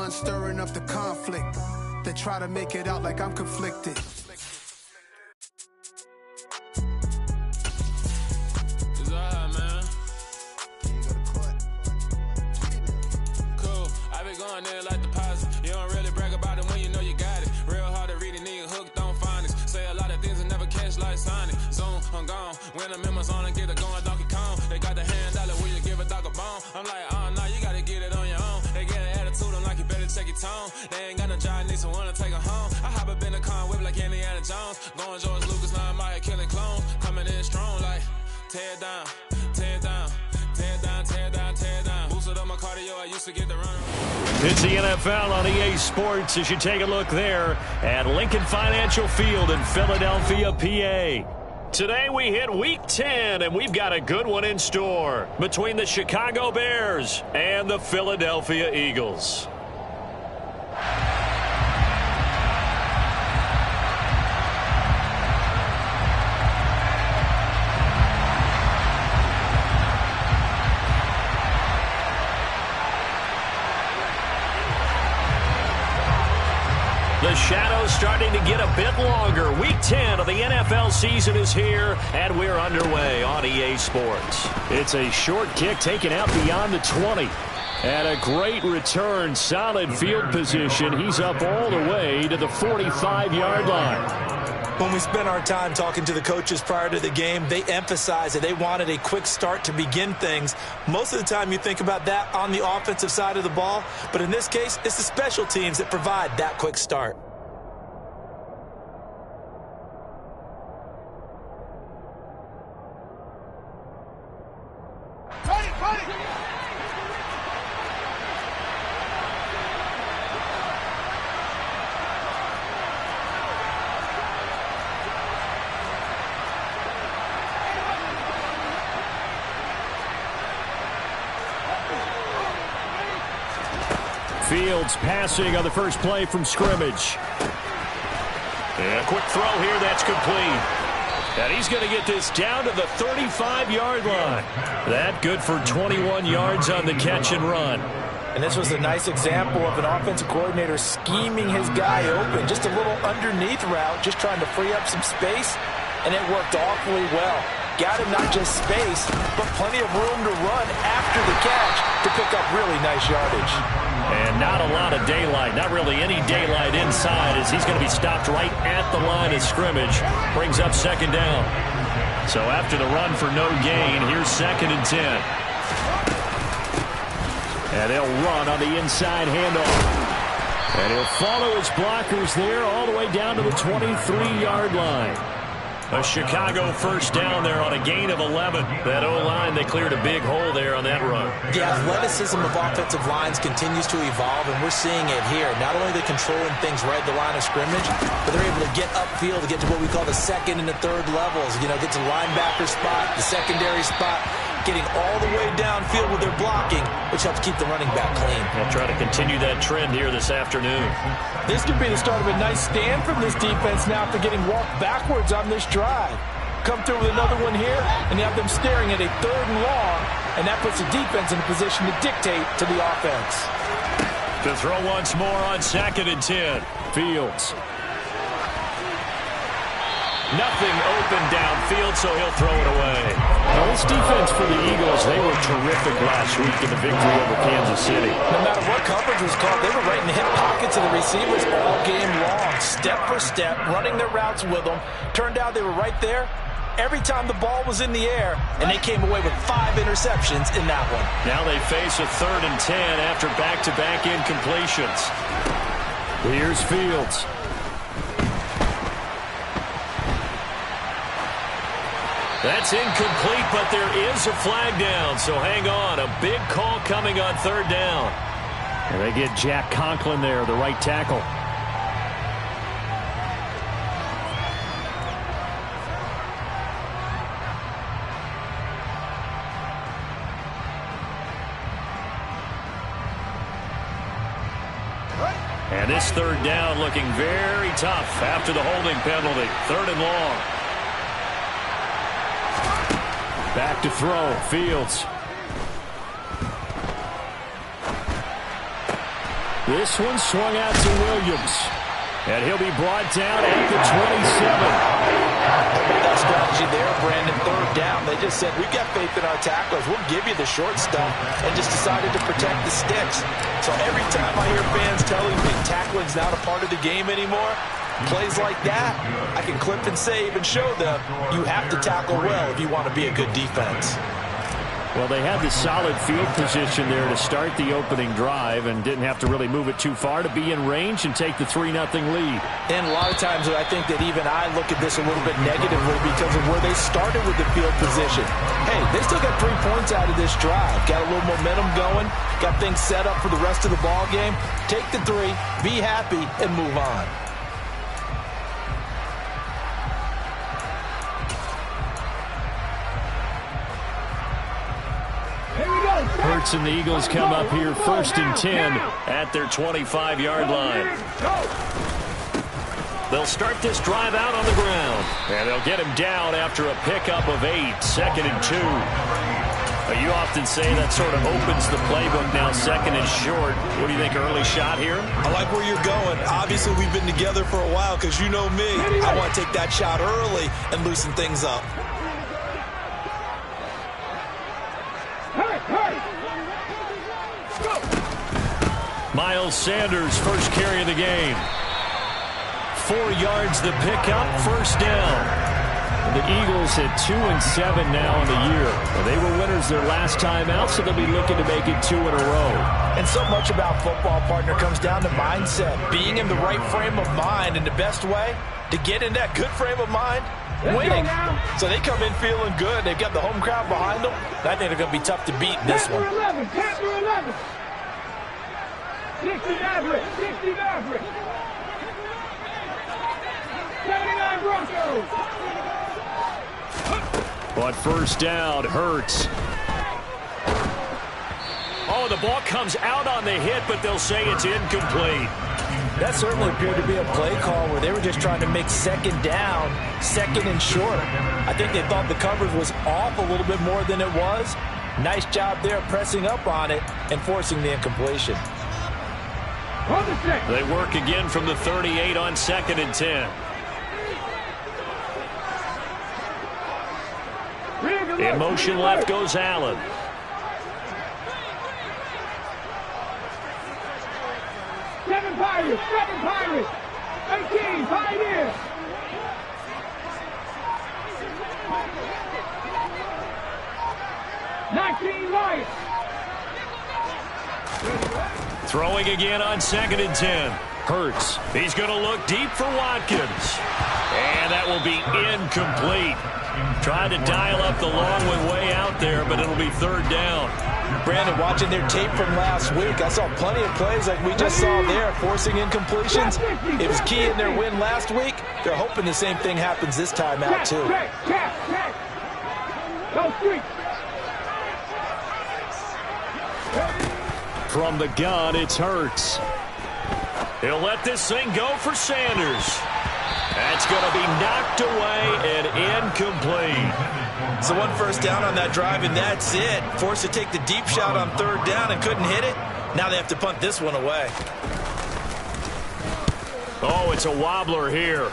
ones stirring up the conflict. They try to make it out like I'm conflicted. Going there like deposit. You don't really brag about it when you know you got it. Real hard to read a nigga hooked on phonics. Say a lot of things and never catch like Sonic. Zone, I'm gone. When I'm in my zone and get it going Donkey Kong. They got the hand dollar, will you give a dog a bone? I'm like, oh no, you gotta get it on your own. They get an attitude, I'm like, you better check your tone. They ain't got no job, need someone to take her home. I hop up in the car, whip like Indiana Jones. Going George Lucas, now I'm out here killing clones. Coming in strong like, tear down, tear down. Tear down, tear down, tear down. Boosted up my cardio, I used to get the run. It's the NFL on EA Sports as you take a look there at Lincoln Financial Field in Philadelphia, PA. Today we hit Week 10, and we've got a good one in store between the Chicago Bears and the Philadelphia Eagles. The shadow's starting to get a bit longer. Week 10 of the NFL season is here, and we're underway on EA Sports. It's a short kick taken out beyond the 20. And a great return, solid field position. He's up all the way to the 45-yard line. When we spent our time talking to the coaches prior to the game, they emphasized that they wanted a quick start to begin things. Most of the time you think about that on the offensive side of the ball, but in this case, it's the special teams that provide that quick start. Fields passing on the first play from scrimmage. And a quick throw here, that's complete. And he's going to get this down to the 35-yard line. That good for 21 yards on the catch and run. And this was a nice example of an offensive coordinator scheming his guy open. Just a little underneath route, just trying to free up some space, and it worked awfully well. Got him not just space, but plenty of room to run after the catch to pick up really nice yardage. And not a lot of daylight, not really any daylight inside, as he's going to be stopped right at the line of scrimmage. Brings up second down. So after the run for no gain, here's 2nd and 10. And they'll run on the inside handoff. And he'll follow his blockers there all the way down to the 23-yard line. A Chicago first down there on a gain of 11. That O-line, they cleared a big hole there on that run. The athleticism of offensive lines continues to evolve, and we're seeing it here. Not only are they controlling things right at the line of scrimmage, but they're able to get upfield to get to what we call the second and the third levels. You know, get to the linebacker spot, the secondary spot, getting all the way downfield with their blocking, which helps keep the running back clean. They'll try to continue that trend here this afternoon. This could be the start of a nice stand from this defense now after getting walked backwards on this drive. Come through with another one here, and you have them staring at a 3rd and long, and that puts the defense in a position to dictate to the offense. To throw once more on 2nd and 10. Fields. Nothing open downfield, so he'll throw it away. Now, this defense for the Eagles, they were terrific last week in the victory over Kansas City. No matter what coverage was called, they were right in the hip pockets of the receivers all game long, step for step, running their routes with them. Turned out they were right there every time the ball was in the air, and they came away with 5 interceptions in that one. Now they face a 3rd and 10 after back-to-back incompletions. Here's Fields. That's incomplete, but there is a flag down, so hang on. A big call coming on 3rd down. And they get Jack Conklin there, the right tackle. And this 3rd down looking very tough after the holding penalty. 3rd and long. Back to throw, Fields. This one swung out to Williams. And he'll be brought down at the 27. That strategy there, Brandon, third down. They just said, we've got faith in our tacklers. We'll give you the short stuff, and just decided to protect the sticks. So every time I hear fans telling me tackling's not a part of the game anymore, plays like that, I can clip and save and show them you have to tackle well if you want to be a good defense. Well, they had the solid field position there to start the opening drive and didn't have to really move it too far to be in range and take the 3-0 lead. And a lot of times I think that even I look at this a little bit negatively because of where they started with the field position. Hey, they still got 3 points out of this drive. Got a little momentum going. Got things set up for the rest of the ball game. Take the 3, be happy, and move on. Hurts and the Eagles come up here 1st and 10 at their 25-yard line. They'll start this drive out on the ground. And they'll get him down after a pickup of 8, 2nd and 2. You often say that sort of opens the playbook now, 2nd and short. What do you think, early shot here? I like where you're going. Obviously, we've been together for a while because you know me. I want to take that shot early and loosen things up. Miles Sanders, first carry of the game. 4 yards the pickup, 1st down. The Eagles at 2-7 now in the year. Well, they were winners their last time out, so they'll be looking to make it 2 in a row. And so much about football, partner, comes down to mindset. Being in the right frame of mind, and the best way to get in that good frame of mind, winning. So they come in feeling good. They've got the home crowd behind them. I think they're going to be tough to beat in this one. 60 Maverick, 60 Maverick. 79 Broncos. But 1st down, Hurts. Oh, the ball comes out on the hit, but they'll say it's incomplete. That certainly appeared to be a play call where they were just trying to make 2nd down, 2nd and short. I think they thought the coverage was off a little bit more than it was. Nice job there pressing up on it and forcing the incompletion. They work again from the 38 on 2nd and 10. In motion left goes Allen. Seven Pirates, 18 Pioneers. Lions. Throwing again on 2nd and 10. Hurts. He's going to look deep for Watkins. And that will be incomplete. Tried to dial up the long one way out there, but it'll be 3rd down. Brandon, watching their tape from last week, I saw plenty of plays like we just saw there, forcing incompletions. It was key in their win last week. They're hoping the same thing happens this time out, too. From the gun, it's Hurts. He'll let this thing go for Sanders. That's going to be knocked away and incomplete. So 1 first down on that drive, and that's it. Forced to take the deep shot on 3rd down and couldn't hit it. Now they have to punt this one away. Oh, it's a wobbler here.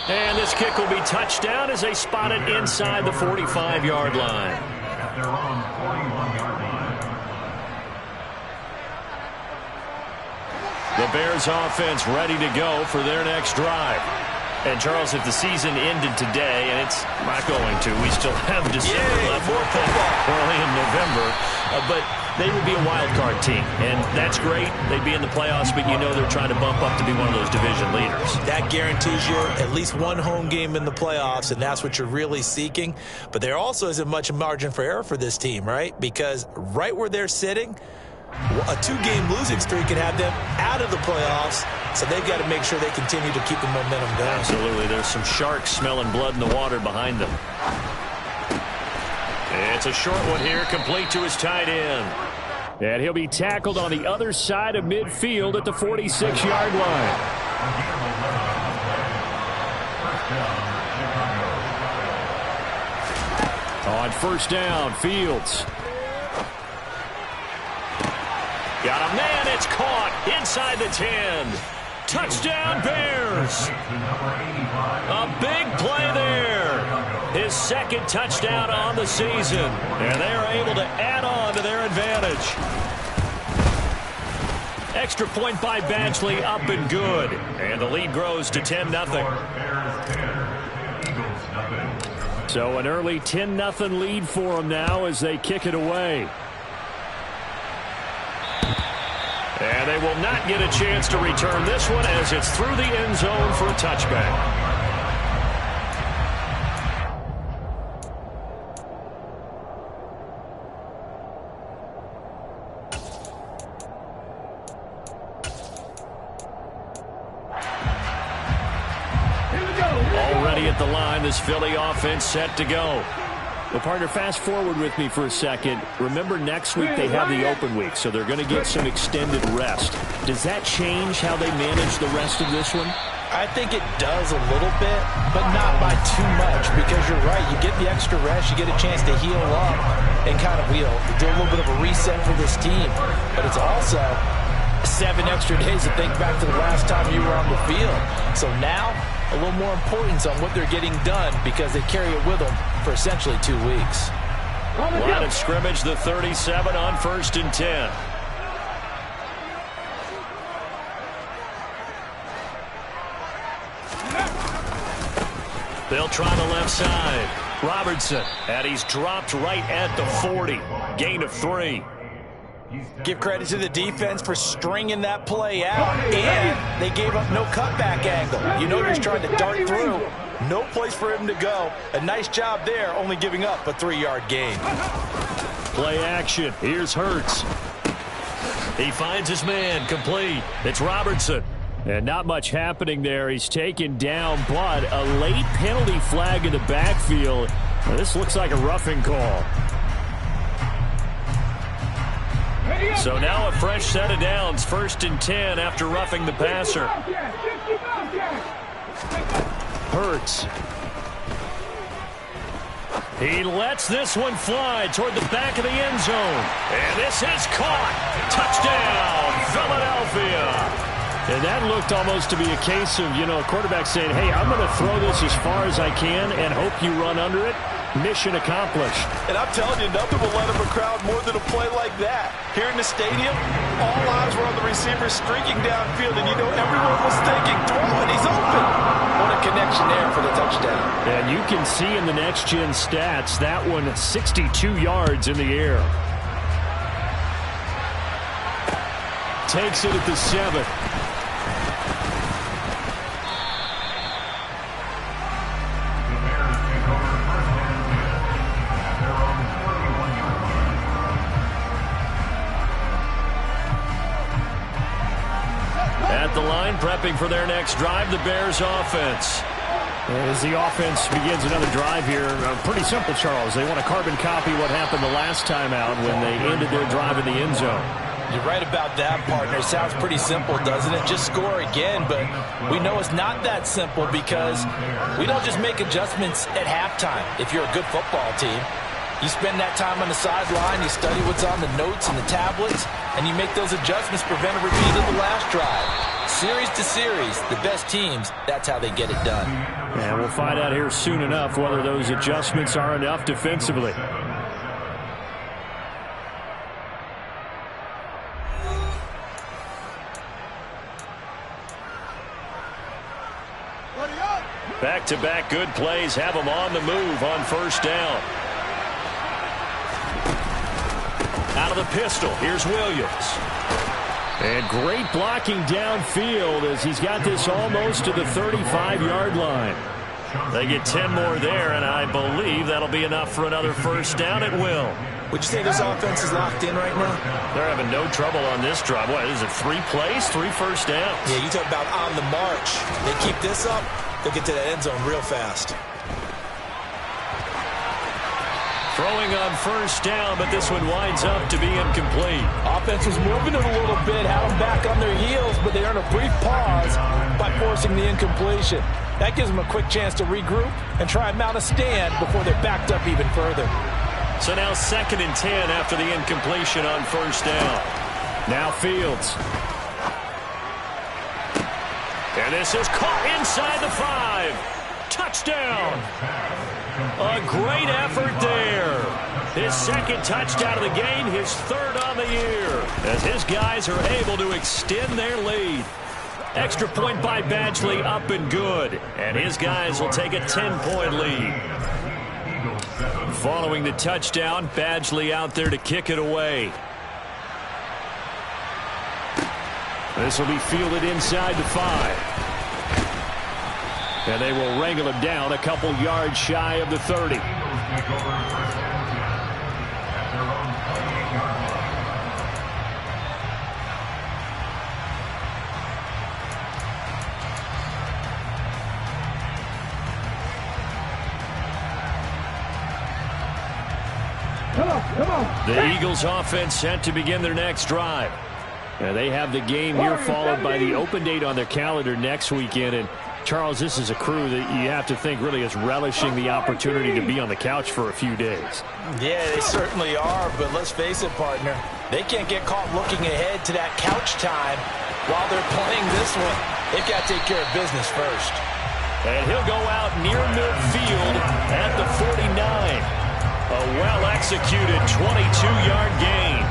And this kick will be touchdown as they spot it inside the 45-yard line. The Bears offense ready to go for their next drive. And, Charles, if the season ended today, and it's not going to, we still have December left, more football. early in November, but they would be a wild card team, and that's great. They'd be in the playoffs, but you know they're trying to bump up to be one of those division leaders. That guarantees you at least one home game in the playoffs, and that's what you're really seeking. But there also isn't much margin for error for this team, right? Because right where they're sitting, a 2-game losing streak can have them out of the playoffs, so they've got to make sure they continue to keep the momentum going. Absolutely. There's some sharks smelling blood in the water behind them. It's a short one here, complete to his tight end. And he'll be tackled on the other side of midfield at the 46-yard line. On 1st down, Fields. Got a man it's caught inside the 10. Touchdown, Bears. A big play there. His second touchdown on the season. And they are able to add on to their advantage. Extra point by Badgley, up and good. And the lead grows to 10-0. So an early 10-0 lead for them now as they kick it away. And they will not get a chance to return this one as it's through the end zone for a touchback. Already at the line, this Philly offense set to go. Well, partner, fast forward with me for a second. Remember, next week they have the open week, so they're going to get some extended rest. Does that change how they manage the rest of this one? I think it does a little bit, but not by too much, because you're right. You get the extra rest, you get a chance to heal up and kind of do a little bit of a reset for this team. But it's also 7 extra days to think back to the last time you were on the field. So now, a little more importance on what they're getting done because they carry it with them for essentially 2 weeks. Line of scrimmage, the 37 on 1st and 10. They'll try the left side. Robertson, and he's dropped right at the 40. Gain of 3. Give credit to the defense for stringing that play out, and they gave up no cutback angle. You know he's trying to dart through. No place for him to go. A nice job there, only giving up a 3-yard gain. Play action. Here's Hurts. He finds his man, complete. It's Robertson. And not much happening there. He's taken down, but a late penalty flag in the backfield. Now, this looks like a roughing call. So now a fresh set of downs, 1st and 10 after roughing the passer. Hurts. He lets this one fly toward the back of the end zone. And this is caught. Touchdown, Philadelphia. And that looked almost to be a case of, a quarterback saying, hey, I'm going to throw this as far as I can and hope you run under it. Mission accomplished. And I'm telling you, nothing will let up a crowd more than a play like that. Here in the stadium, all eyes were on the receiver streaking downfield, and everyone was thinking, throw it, he's open. What a connection there for the touchdown. And you can see in the next-gen stats, that one 62 yards in the air. Takes it at the 7. Prepping for their next drive, the Bears offense. As the offense begins another drive here, pretty simple, Charles. They want to carbon copy what happened the last time out when they ended their drive in the end zone. You're right about that, partner. Sounds pretty simple, doesn't it? Just score again, but we know it's not that simple because we don't just make adjustments at halftime if you're a good football team. You spend that time on the sideline, you study what's on the notes and the tablets, and you make those adjustments, prevent a repeat of the last drive. Series to series, the best teams, that's how they get it done. And we'll find out here soon enough whether those adjustments are enough defensively. Back-to-back good plays have them on the move on 1st down. Out of the pistol, here's Williams. And great blocking downfield as he's got this almost to the 35-yard line. They get 10 more there, and I believe that'll be enough for another 1st down. It will. Would you say this offense is locked in right now? They're having no trouble on this drive. What, is it 3 plays, 3 first downs? Yeah, you talk about on the march. They keep this up, they'll get to that end zone real fast. Throwing on 1st down, but this one winds up to be incomplete. Offense was moving it a little bit, had them back on their heels, but they earn a brief pause by forcing the incompletion. That gives them a quick chance to regroup and try and mount a stand before they're backed up even further. So now 2nd and 10 after the incompletion on 1st down. Now Fields. And this is caught inside the 5. Touchdown. A great effort there. His second touchdown of the game, his third on the year, as his guys are able to extend their lead. Extra point by Badgley, up and good. And his guys will take a 10-point lead. Following the touchdown, Badgley out there to kick it away. This will be fielded inside the 5. And they will wrangle him down a couple yards shy of the 30. The Eagles offense set to begin their next drive. They have the game here followed by the open date on their calendar next weekend. And Charles, this is a crew that you have to think really is relishing the opportunity to be on the couch for a few days. Yeah, they certainly are, but let's face it, partner. They can't get caught looking ahead to that couch time while they're playing this one. They've got to take care of business first. And he'll go out near midfield at the 49. A well-executed 22-yard gain.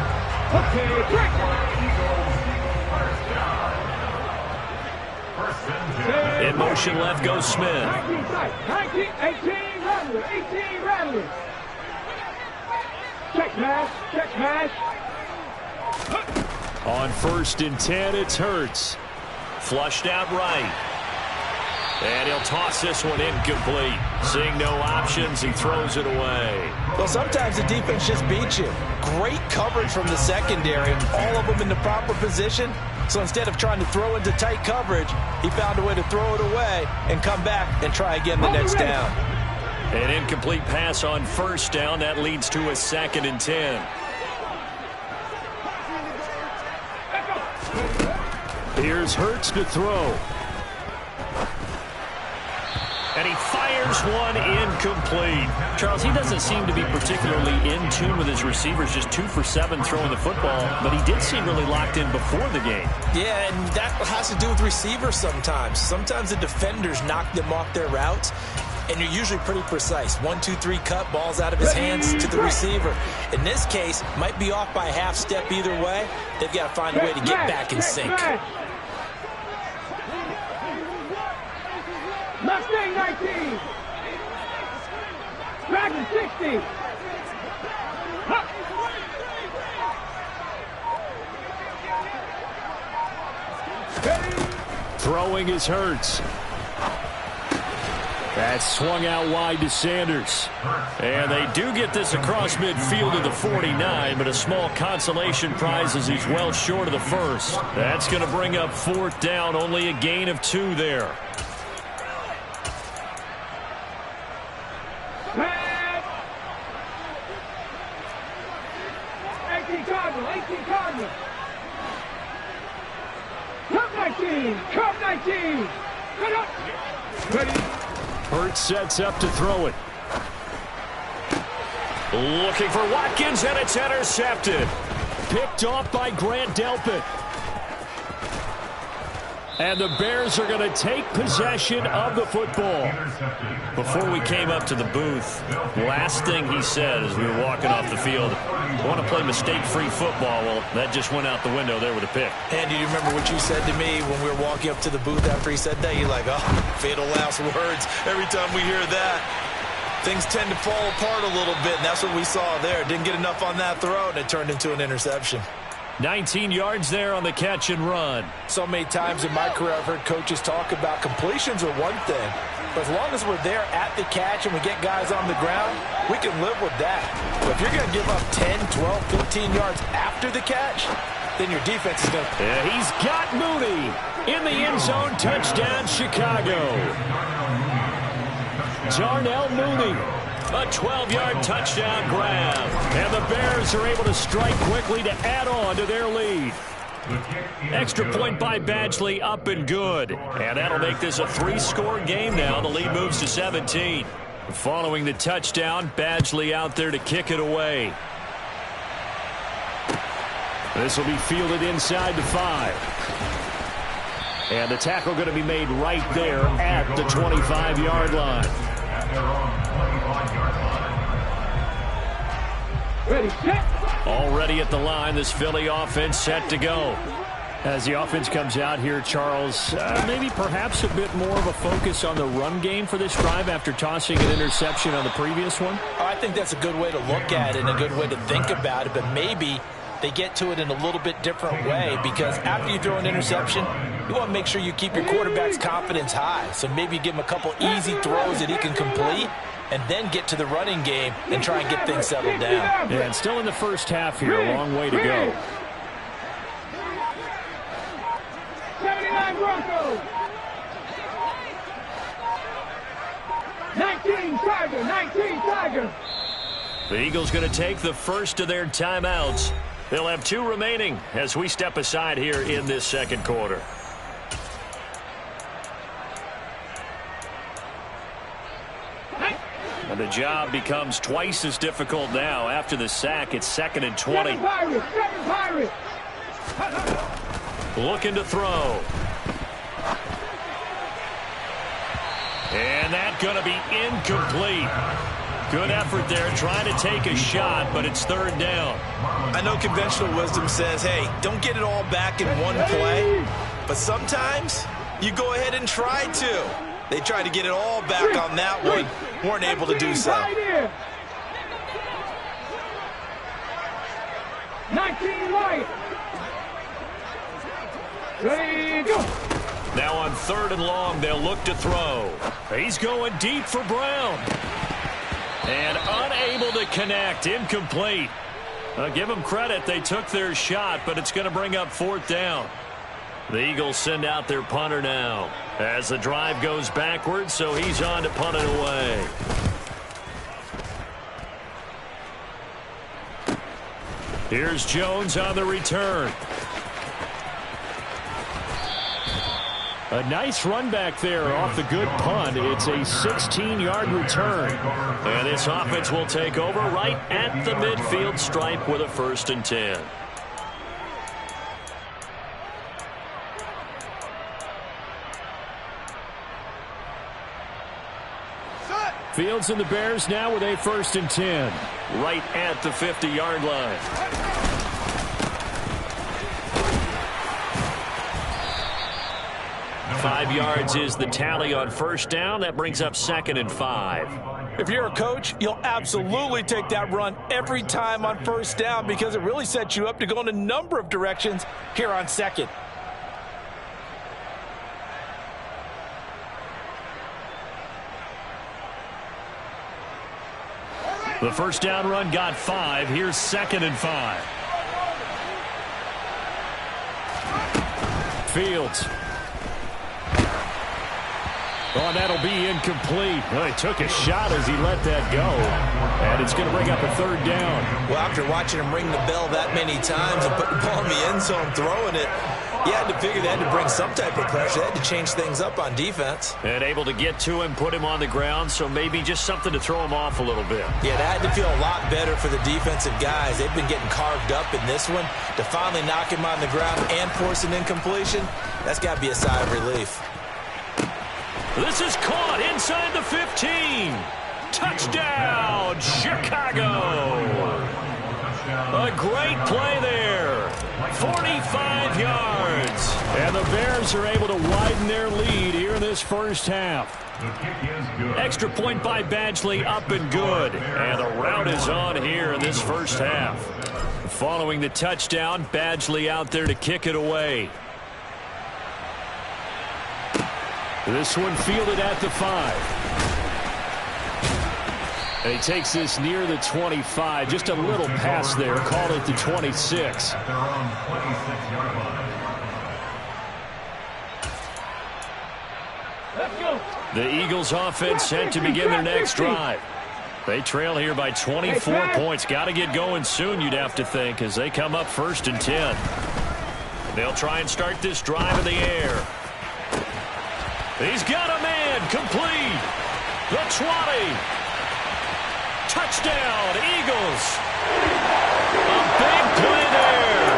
In motion left goes Smith. 19, 18, Rattler. Check pass. On 1st and 10, it's Hurts. Flushed out right. And he'll toss this one incomplete. Seeing no options, he throws it away. Well, sometimes the defense just beats you. Great coverage from the secondary. All of them in the proper position. So instead of trying to throw into tight coverage, he found a way to throw it away and come back and try again the next down. An incomplete pass on 1st down. That leads to a 2nd and 10. Here's Hurts to throw. And he fires one incomplete. Charles, he doesn't seem to be particularly in tune with his receivers, just 2 for 7 throwing the football, but he did seem really locked in before the game. Yeah, and that has to do with receivers sometimes. Sometimes the defenders knock them off their routes, and you're usually pretty precise. 1, 2, 3 cut, balls out of his hands to the receiver. In this case, might be off by a half step either way. They've got to find a way to get back in sync. Mustang 19. Dragon 60. Throwing is Hurts. That's swung out wide to Sanders. And they do get this across midfield to the 49, but a small consolation prize as he's well short of the 1st. That's going to bring up 4th down, only a gain of 2 there. 18 Cardinal. Cup 19. Good up. Ready. Hurts sets up to throw it. Looking for Watkins, and it's intercepted. Picked off by Grant Delpit. And the Bears are going to take possession of the football. Before we came up to the booth, last thing he said as we were walking off the field, I want to play mistake-free football. Well, that just went out the window there with a pick. Andy, do you remember what you said to me when we were walking up to the booth after he said that? You're like, oh, fatal last words. Every time we hear that, things tend to fall apart a little bit, and that's what we saw there. Didn't get enough on that throw, and it turned into an interception. 19 yards there on the catch and run. So many times in my career I've heard coaches talk about completions are one thing, but as long as we're there at the catch and we get guys on the ground, we can live with that. But if you're going to give up 10, 12, 15 yards after the catch, then your defense is going to... Yeah, he's got Mooney in the end zone. Touchdown, Chicago. Darnell Mooney. A 12-yard touchdown grab. And the Bears are able to strike quickly to add on to their lead. Extra point by Badgley, up and good. And that'll make this a 3-score game now. The lead moves to 17. Following the touchdown, Badgley out there to kick it away. This will be fielded inside the 5. And the tackle going to be made right there at the 25-yard line. Ready, set. Already at the line, this Philly offense set to go. As the offense comes out here, Charles, maybe perhaps a bit more of a focus on the run game for this drive after tossing an interception on the previous one? I think that's a good way to look at it and a good way to think about it, but maybe they get to it in a little bit different way, because after you throw an interception, you want to make sure you keep your quarterback's confidence high. So maybe give him a couple easy throws that he can complete and then get to the running game and try and get things settled down. Yeah, and still in the first half here, a long way to go. 79 Broncos. 19 Tiger, 19 Tiger. The Eagles going to take the first of their timeouts. They'll have 2 remaining as we step aside here in this second quarter. And the job becomes twice as difficult now. After the sack, it's 2nd and 20. Seven Pirates. Looking to throw. And that's going to be incomplete. Good effort there, trying to take a shot, but it's 3rd down. I know conventional wisdom says, hey, don't get it all back in one play, but sometimes you go ahead and try to. They tried to get it all back on that one, weren't able to do so. 19 right. Ready, go. Now on 3rd and long, they'll look to throw. He's going deep for Brown. And unable to connect, incomplete. Give them credit, they took their shot, but it's going to bring up 4th down. The Eagles send out their punter now as the drive goes backwards, so he's on to punt it away. Here's Jones on the return. A nice run back there off the good punt. It's a 16-yard return. And this offense will take over right at the midfield stripe with a 1st and 10. Fields and the Bears now with a 1st and 10. Right at the 50-yard line. Five yards is the tally on 1st down. That brings up 2nd and 5. If you're a coach, you'll absolutely take that run every time on 1st down, because it really sets you up to go in a number of directions here on 2nd. The 1st down run got 5. Here's 2nd and 5. Fields. Oh, and that'll be incomplete. Well, he took a shot as he let that go. And it's going to bring up a 3rd down. Well, after watching him ring the bell that many times and put the ball in the end zone throwing it, you had to figure they had to bring some type of pressure. They had to change things up on defense. And able to get to him, put him on the ground, so maybe just something to throw him off a little bit. Yeah, that had to feel a lot better for the defensive guys. They've been getting carved up in this one. To finally knock him on the ground and force an incompletion, that's got to be a sigh of relief. This is caught inside the 15. Touchdown, Chicago. A great play there. 45 yards. And the Bears are able to widen their lead here in this 1st half. Extra point by Badgley, up and good. And the route is on here in this 1st half. Following the touchdown, Badgley out there to kick it away. This one fielded at the 5. And he takes this near the 25. Just a little pass there. Called it the 26. The Eagles offense set to begin their next drive. They trail here by 24 points. Got to get going soon, you'd have to think, as they come up 1st and 10. They'll try and start this drive in the air. He's got a man, complete. The 20. Touchdown, Eagles. A big play there.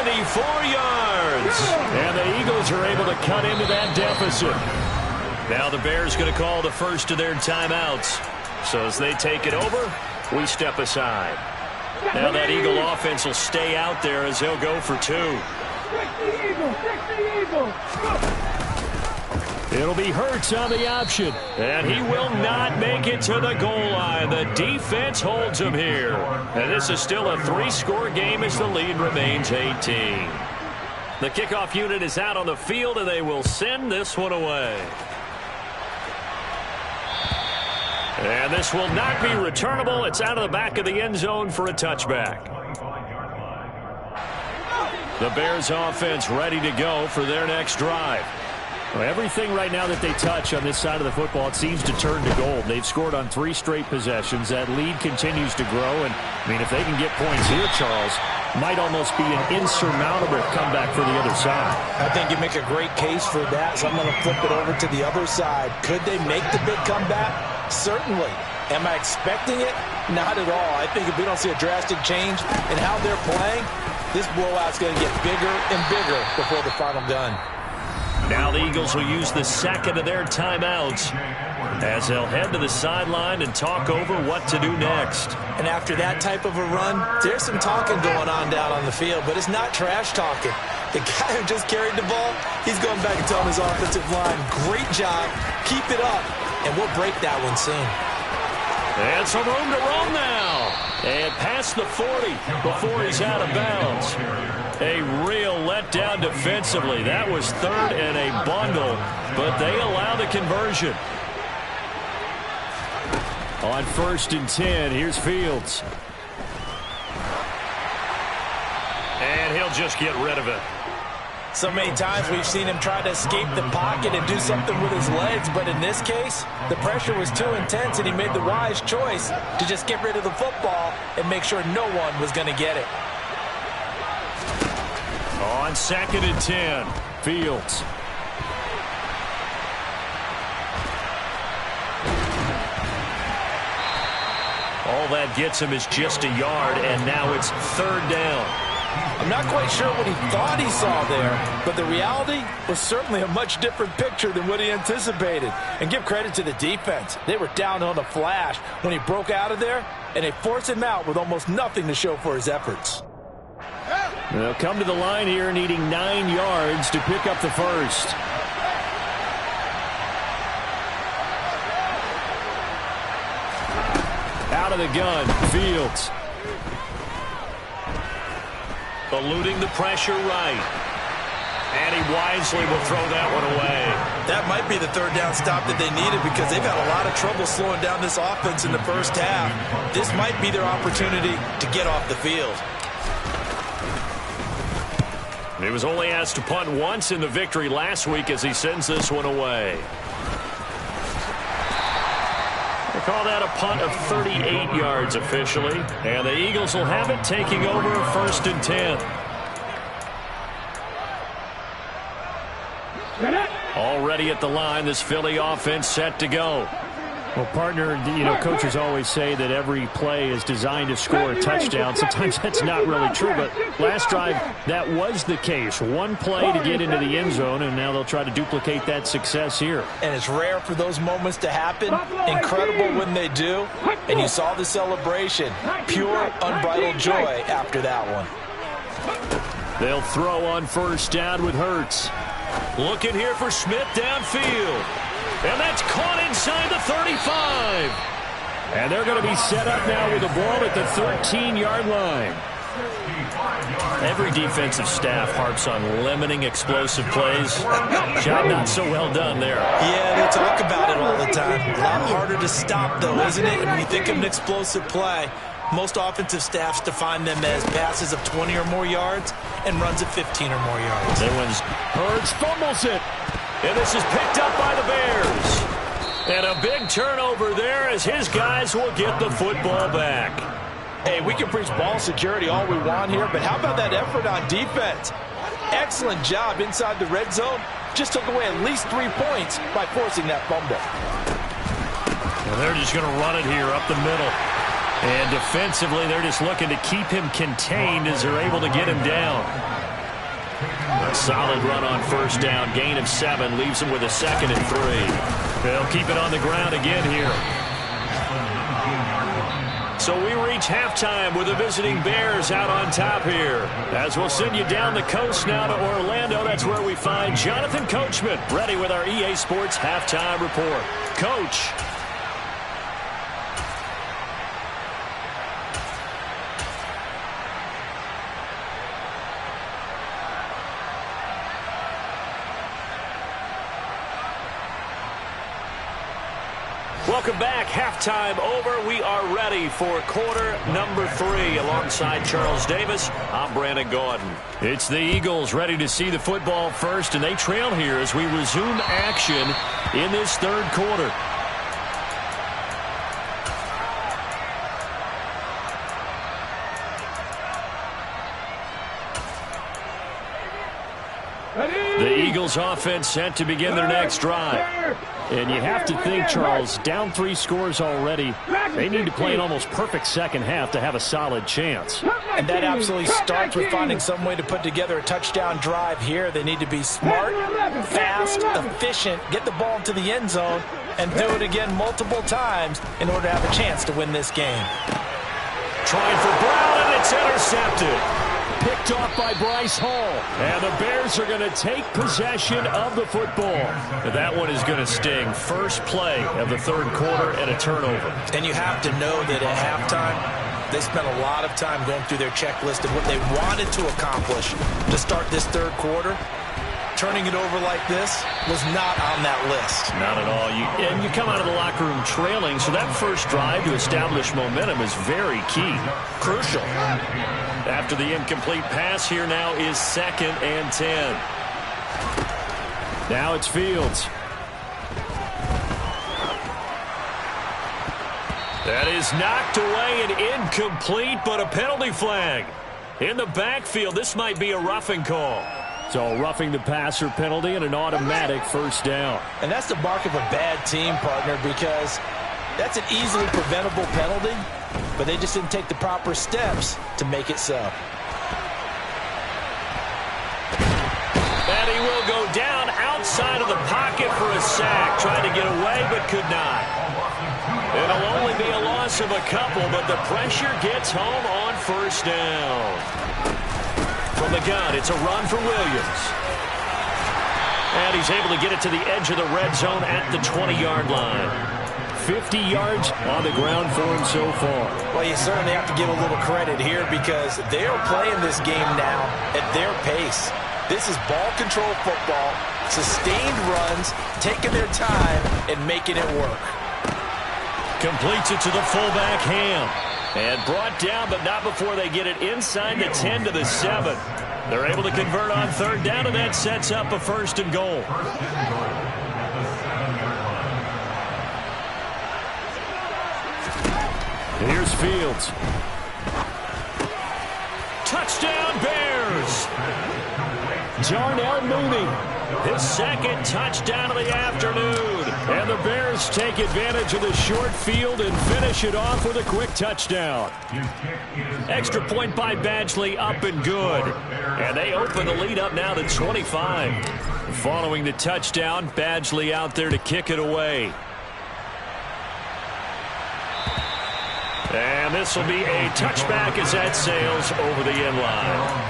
74 yards. And the Eagles are able to cut into that deficit. Now the Bears going to call the first of their timeouts. So as they take it over, we step aside. Now that Eagle offense will stay out there as they'll go for 2. It'll be Hurts on the option, and he will not make it to the goal line. The defense holds him here. And this is still a 3-score game as the lead remains 18. The kickoff unit is out on the field, and they will send this one away. And this will not be returnable. It's out of the back of the end zone for a touchback. The Bears offense ready to go for their next drive. Well, everything right now that they touch on this side of the football, it seems to turn to gold. They've scored on 3 straight possessions. That lead continues to grow. And, I mean, if they can get points here, Charles, might almost be an insurmountable comeback for the other side. I think you make a great case for that, so I'm going to flip it over to the other side. Could they make the big comeback? Certainly. Am I expecting it? Not at all. I think if we don't see a drastic change in how they're playing, this blowout's going to get bigger and bigger before the final gun. Now the Eagles will use the second of their timeouts as they'll head to the sideline and talk over what to do next. And after that type of a run, there's some talking going on down on the field, but it's not trash talking. The guy who just carried the ball, he's going back and telling his offensive line, great job, keep it up, and we'll break that one soon. And some room to roam now. And past the 40 before he's out of bounds. A real letdown defensively. That was 3rd and a bundle, but they allow the conversion. On 1st and 10, here's Fields. And he'll just get rid of it. So many times we've seen him try to escape the pocket and do something with his legs, but in this case, the pressure was too intense and he made the wise choice to just get rid of the football and make sure no one was going to get it. On 2nd and 10, Fields. All that gets him is just a yard, and now it's 3rd down. I'm not quite sure what he thought he saw there, but the reality was certainly a much different picture than what he anticipated. And give credit to the defense. They were down on a flash when he broke out of there, and they forced him out with almost nothing to show for his efforts. They'll come to the line here needing 9 yards to pick up the first. Out of the gun, Fields. Eluding the pressure right. And he wisely will throw that one away. That might be the 3rd down stop that they needed because they've had a lot of trouble slowing down this offense in the first half. This might be their opportunity to get off the field. He was only asked to punt once in the victory last week as he sends this one away. They call that a punt of 38 yards officially. And the Eagles will have it taking over 1st and 10. Already at the line, this Philly offense set to go. Well, partner, you know, coaches always say that every play is designed to score a touchdown. Sometimes that's not really true, but last drive, that was the case. One play to get into the end zone, and now they'll try to duplicate that success here. And it's rare for those moments to happen. Incredible when they do. And you saw the celebration. Pure, unbridled joy after that one. They'll throw on 1st down with Hurts. Looking here for Smith downfield. And that's caught inside the 35. And they're going to be set up now with the ball at the 13-yard line. Every defensive staff harps on limiting explosive plays. Job not so well done there. Yeah, they talk about it all the time. A lot harder to stop, though, isn't it? When you think of an explosive play, most offensive staffs define them as passes of 20 or more yards and runs of 15 or more yards. That one's Hurts fumbles it. And this is picked up by the Bears. And a big turnover there as his guys will get the football back. Hey, we can preach ball security all we want here, but how about that effort on defense? Excellent job inside the red zone. Just took away at least 3 points by forcing that fumble. Well, they're just going to run it here up the middle. And defensively, they're just looking to keep him contained as they're able to get him down. Solid run on first down. Gain of 7 leaves him with a 2nd and 3. They'll keep it on the ground again here. So we reach halftime with the visiting Bears out on top here. As we'll send you down the coast now to Orlando. That's where we find Jonathan Coachman ready with our EA Sports halftime report. Coach. Welcome back. Halftime over. We are ready for quarter number 3. Alongside Charles Davis, I'm Brandon Gaudin. It's the Eagles ready to see the football first, and they trail here as we resume action in this third quarter. The Eagles offense set to begin their next drive. And you have to think, Charles, down 3 scores already. They need to play an almost perfect second half to have a solid chance. And that absolutely starts with finding some way to put together a touchdown drive here. They need to be smart, fast, efficient, get the ball into the end zone, and do it again multiple times in order to have a chance to win this game. Trying for Brown, and it's intercepted. Picked off by Bryce Hall. And the Bears are going to take possession of the football. That one is going to sting. First play of the third quarter and a turnover. And you have to know that at halftime, they spent a lot of time going through their checklist of what they wanted to accomplish to start this third quarter. Turning it over like this was not on that list. Not at all. And you come out of the locker room trailing, so that first drive to establish momentum is very key. Crucial. After the incomplete pass, here now is 2nd and 10. Now it's Fields. That is knocked away and incomplete, but a penalty flag. In the backfield, this might be a roughing call. So roughing the passer penalty and an automatic first down. And that's the mark of a bad team, partner, because that's an easily preventable penalty, but they just didn't take the proper steps to make it so. And he will go down outside of the pocket for a sack. Tried to get away, but could not. It'll only be a loss of a couple, but the pressure gets home on first down. From the gun, it's a run for Williams. And he's able to get it to the edge of the red zone at the 20-yard line. 50 yards on the ground for him so far. Well, you certainly have to give a little credit here because they are playing this game now at their pace. This is ball control football, sustained runs, taking their time and making it work. Completes it to the fullback, Ham. And brought down, but not before they get it inside the 10 to the 7. They're able to convert on third down, and that sets up a 1st and goal. Here's Fields. Touchdown, Bears! Darnell Mooney, his 2nd touchdown of the afternoon. And the Bears take advantage of the short field and finish it off with a quick touchdown. Extra point by Badgley, up and good. And they open the lead up now to 25. Following the touchdown, Badgley out there to kick it away. And this will be a touchback as that sails over the end line.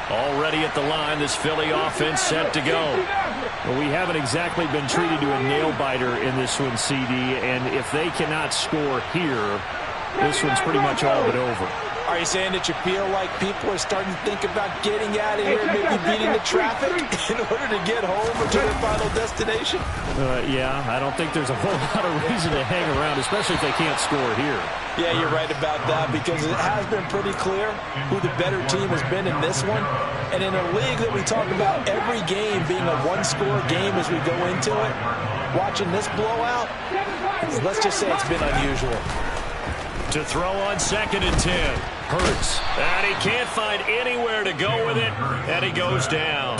Already at the line, this Philly offense set to go. Well, we haven't exactly been treated to a nail-biter in this one, CD, and if they cannot score here, this one's pretty much all but over. Are you saying that you feel like people are starting to think about getting out of here, maybe beating the traffic in order to get home or to their final destination? Yeah, I don't think there's a whole lot of reason to hang around, especially if they can't score here. Yeah, you're right about that because it has been pretty clear who the better team has been in this one. And in a league that we talk about every game being a one-score game as we go into it, watching this blowout, let's just say it's been unusual. To throw on 2nd and 10. Hurts. And he can't find anywhere to go with it. And he goes down.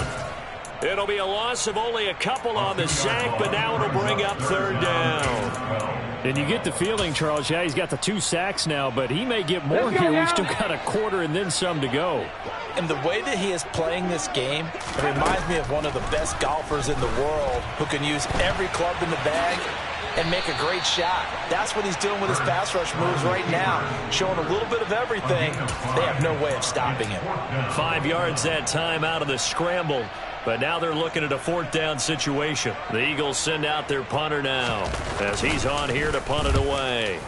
It'll be a loss of only a couple on the sack, but now it'll bring up third down. And you get the feeling, Charles, yeah, he's got the 2 sacks now, but he may get more here. We've still got a quarter and then some to go. And the way that he is playing this game, it reminds me of one of the best golfers in the world who can use every club in the bag and make a great shot. That's what he's doing with his pass rush moves right now, showing a little bit of everything. They have no way of stopping him. 5 yards that time out of the scramble, but now they're looking at a 4th down situation. The Eagles send out their punter now as he's on here to punt it away.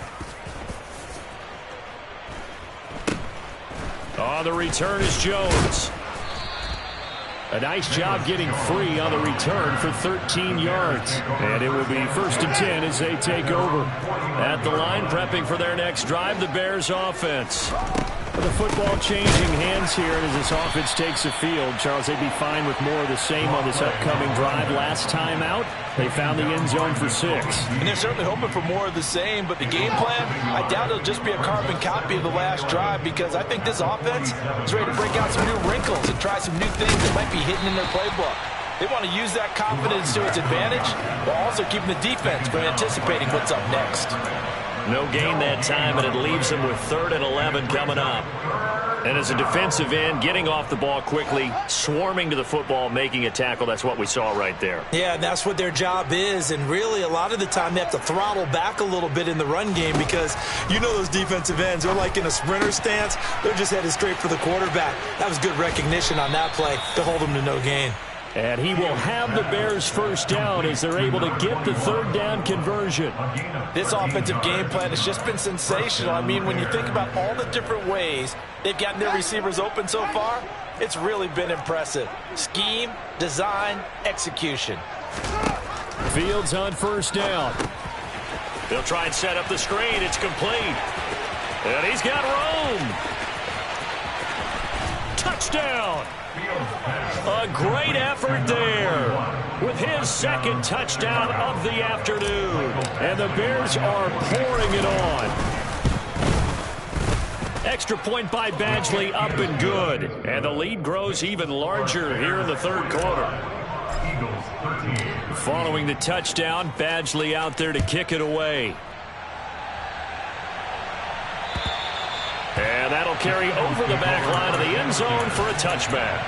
On the return is Jones. A nice job getting free on the return for 13 yards. And it will be 1st and 10 as they take over. At the line, prepping for their next drive, the Bears offense. The football changing hands here, and as this offense takes the field, Charles, they'd be fine with more of the same on this upcoming drive. Last time out, they found the end zone for 6. And they're certainly hoping for more of the same, but the game plan, I doubt it'll just be a carbon copy of the last drive, because I think this offense is ready to break out some new wrinkles and try some new things that might be hidden in their playbook. They want to use that confidence to its advantage, while also keeping the defense from anticipating what's up next. No gain that time, and it leaves them with 3rd and 11 coming up. And as a defensive end, getting off the ball quickly, swarming to the football, making a tackle, that's what we saw right there. Yeah, and that's what their job is, and really a lot of the time they have to throttle back a little bit in the run game, because you know those defensive ends, they're like in a sprinter stance. They're just headed straight for the quarterback. That was good recognition on that play to hold them to no gain. And he will have the Bears 1st down as they're able to get the 3rd down conversion. This offensive game plan has just been sensational. I mean, when you think about all the different ways they've gotten their receivers open so far, it's really been impressive. Scheme, design, execution. Fields on 1st down. They'll try and set up the screen. It's complete. And he's got room. Touchdown. A great effort there with his 2nd touchdown of the afternoon. And the Bears are pouring it on. Extra point by Badgley, up and good. And the lead grows even larger here in the 3rd quarter. Following the touchdown, Badgley out there to kick it away. And that'll carry over the back line of the end zone for a touchback.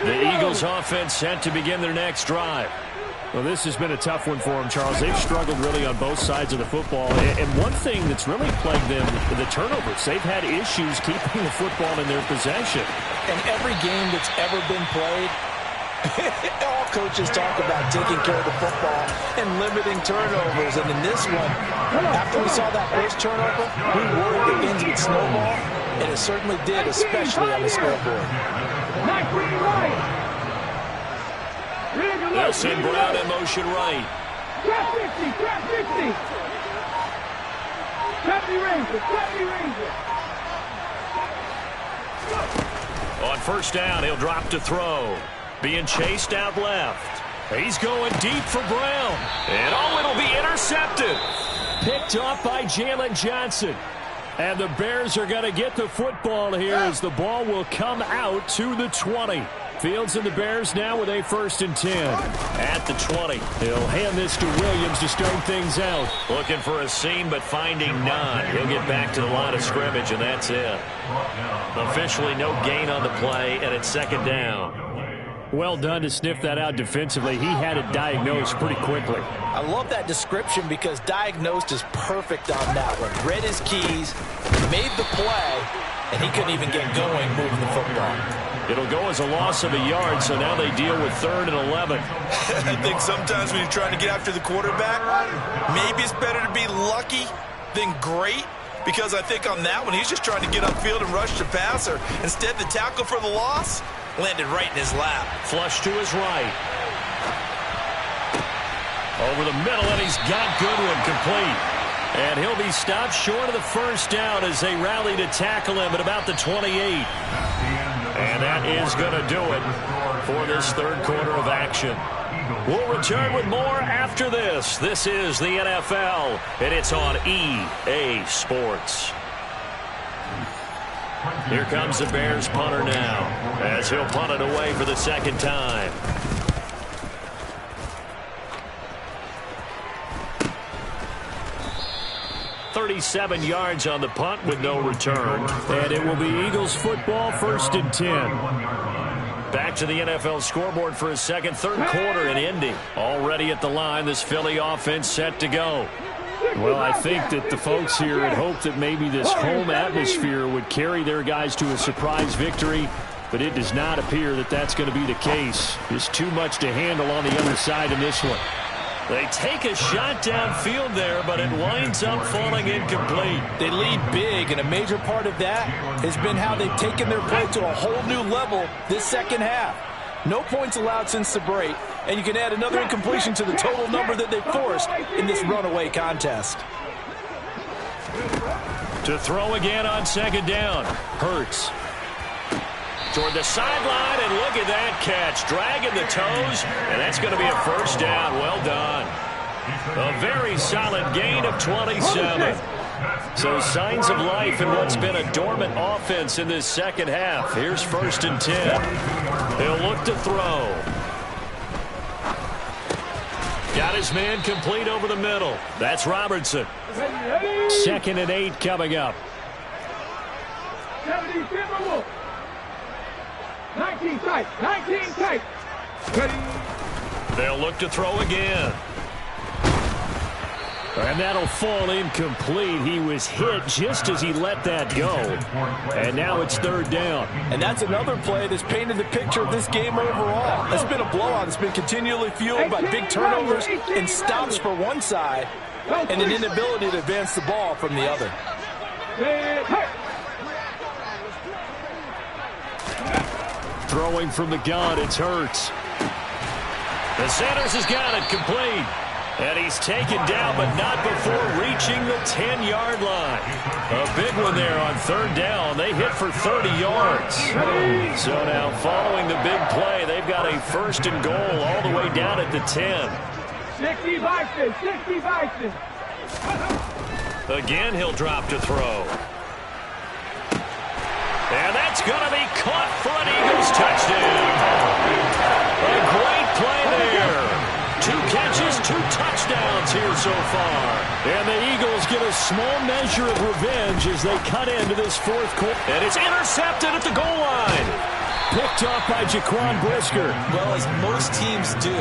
The Eagles offense set to begin their next drive. Well, this has been a tough one for them, Charles. They've struggled really on both sides of the football. And one thing that's really plagued them, the turnovers. They've had issues keeping the football in their possession. And every game that's ever been played, all coaches talk about taking care of the football and limiting turnovers. And in this one, after we saw that first turnover, we worried that things would snowball, and it certainly did, especially on the scoreboard. They'll send Brown in motion right. Trap 50, trap 50. Trap the Ranger, trap the Ranger. On 1st down, he'll drop to throw. Being chased out left. He's going deep for Brown. And it'll be intercepted. Picked off by Jalen Johnson. And the Bears are going to get the football here as the ball will come out to the 20. Fields and the Bears now with a 1st and 10. At the 20. He'll hand this to Williams to start things out. Looking for a seam, but finding none. He'll get back to the line of scrimmage, and that's it. Officially no gain on the play, and it's 2nd down. Well done to sniff that out defensively. He had it diagnosed pretty quickly. I love that description because diagnosed is perfect on that one. Read his keys, made the play, and he couldn't even get going moving the football. It'll go as a loss of a yard, so now they deal with 3rd and 11. I think sometimes when you're trying to get after the quarterback, maybe it's better to be lucky than great, because I think on that one, he's just trying to get upfield and rush the passer. Instead, the tackle for the loss landed right in his lap. Flush to his right. Over the middle, and he's got Goodwin complete. And he'll be stopped short of the 1st down as they rally to tackle him at about the 28. And that is going to do it for this 3rd quarter of action. We'll return with more after this. This is the NFL, and it's on EA Sports. Here comes the Bears punter now, as he'll punt it away for the second time. .37 yards on the punt with no return. And it will be Eagles football, 1st and 10. Back to the NFL scoreboard for a second, third quarter in Indy. Already at the line, this Philly offense set to go. Well, I think that the folks here had hoped that maybe this home atmosphere would carry their guys to a surprise victory, but it does not appear that that's going to be the case. Just too much to handle on the other side in this one. They take a shot downfield there, but it winds up falling incomplete. They lead big, and a major part of that has been how they've taken their play to a whole new level this second half. No points allowed since the break, and you can add another incompletion to the total number that they forced in this runaway contest. To throw again on second down. Hurts. Toward the sideline, and look at that catch. Dragging the toes, and that's going to be a first down. Well done. A very solid gain of 27. So signs of life in what's been a dormant offense in this second half. Here's 1st and 10. He'll look to throw. Got his man complete over the middle. That's Robertson. 2nd and 8 coming up. 19 tight, 19 tight. They'll look to throw again. And that'll fall incomplete. He was hit just as he let that go. And now it's 3rd down. And that's another play that's painted the picture of this game overall. It's been a blowout. It's been continually fueled by big turnovers and stops for one side and an inability to advance the ball from the other. Throwing from the gun, it's Hurts. The Sanders has got it complete. And he's taken down, but not before reaching the 10-yard line. A big one there on 3rd down. They hit for 30 yards. So now following the big play, they've got a 1st and goal all the way down at the 10. 60 Vikings, 60 Vikings. Again, he'll drop to throw. And that's going to be caught for an Eagles touchdown. A great play there. 2 catches, 2 touchdowns here so far. And the Eagles get a small measure of revenge as they cut into this 4th quarter. And it's intercepted at the goal line. Picked off by Jaquan Brisker. Well, as most teams do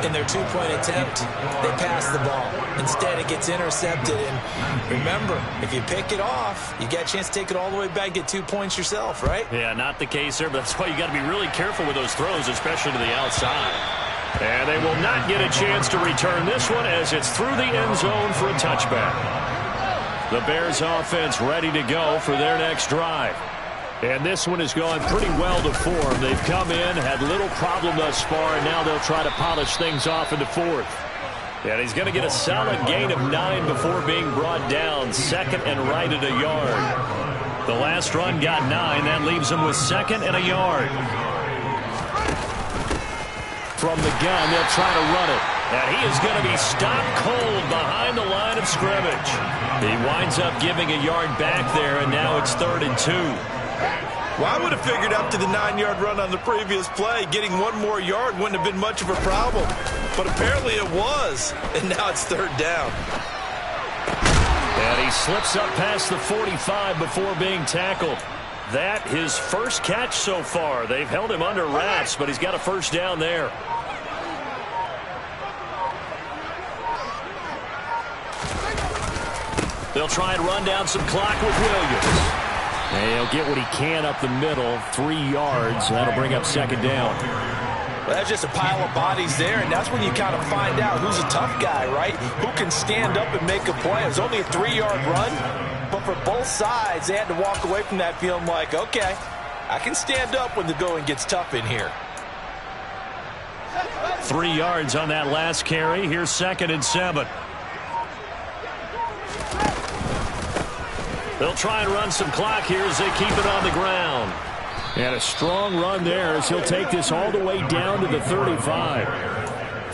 in their 2-point attempt, they pass the ball. Instead, it gets intercepted. And remember, if you pick it off, you get a chance to take it all the way back, get 2 points yourself, right? Yeah, not the case there, but that's why you got to be really careful with those throws, especially to the outside. And they will not get a chance to return this one as it's through the end zone for a touchback. The Bears offense ready to go for their next drive. And this one has gone pretty well to form. They've come in, had little problem thus far, and now they'll try to polish things off in the 4th. And he's going to get a solid gain of 9 before being brought down. 2nd and right at a yard. The last run got 9. That leaves him with 2nd and a yard. From the gun, they'll try to run it. And he is going to be stopped cold behind the line of scrimmage. He winds up giving a yard back there, and now it's 3rd and 2. Well, I would have figured after the 9-yard run on the previous play, getting 1 more yard wouldn't have been much of a problem. But apparently it was, and now it's 3rd down. And he slips up past the 45 before being tackled. That his first catch so far. They've held him under wraps, but he's got a 1st down there. They'll try and run down some clock with Williams. And he'll get what he can up the middle, 3 yards. That'll bring up 2nd down. Well, that's just a pile of bodies there, and that's when you kind of find out who's a tough guy, right? Who can stand up and make a play. It was only a 3-yard run. But for both sides, they had to walk away from that feeling like, okay, I can stand up when the going gets tough in here. 3 yards on that last carry. Here's 2nd and 7. They'll try and run some clock here as they keep it on the ground. And a strong run there as he'll take this all the way down to the 35.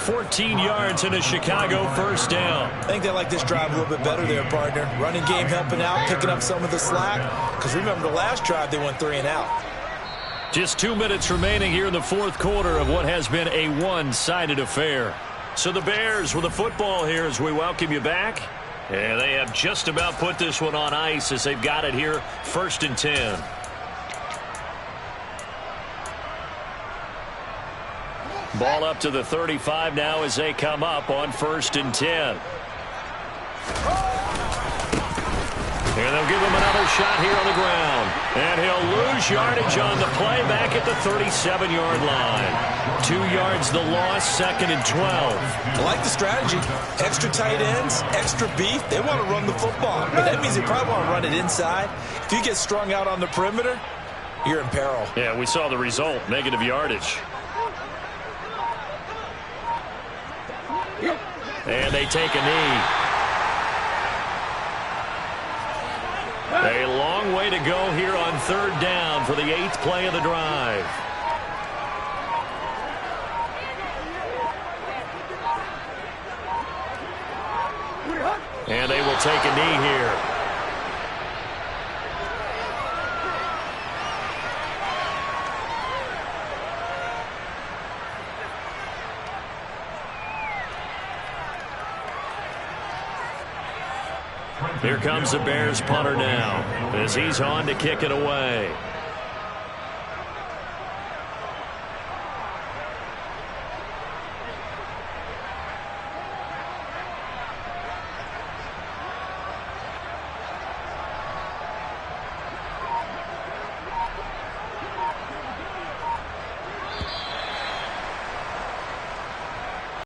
14 yards and a Chicago first down. I think they like this drive a little bit better there, partner. Running game helping out, picking up some of the slack. Because remember, the last drive they went 3 and out. Just 2 minutes remaining here in the fourth quarter of what has been a one-sided affair. So the Bears with the football here as we welcome you back. And they have just about put this one on ice as they've got it here, 1st and 10. Ball up to the 35 now as they come up on 1st and 10. And they'll give him another shot here on the ground. And he'll lose yardage on the play back at the 37-yard line. 2 yards the loss, 2nd and 12. I like the strategy. Extra tight ends, extra beef. They want to run the football. But that means they probably want to run it inside. If you get strung out on the perimeter, you're in peril. Yeah, we saw the result, negative yardage. And they take a knee. A long way to go here on 3rd down for the 8th play of the drive. And they will take a knee here. Here comes the Bears punter now as he's on to kick it away.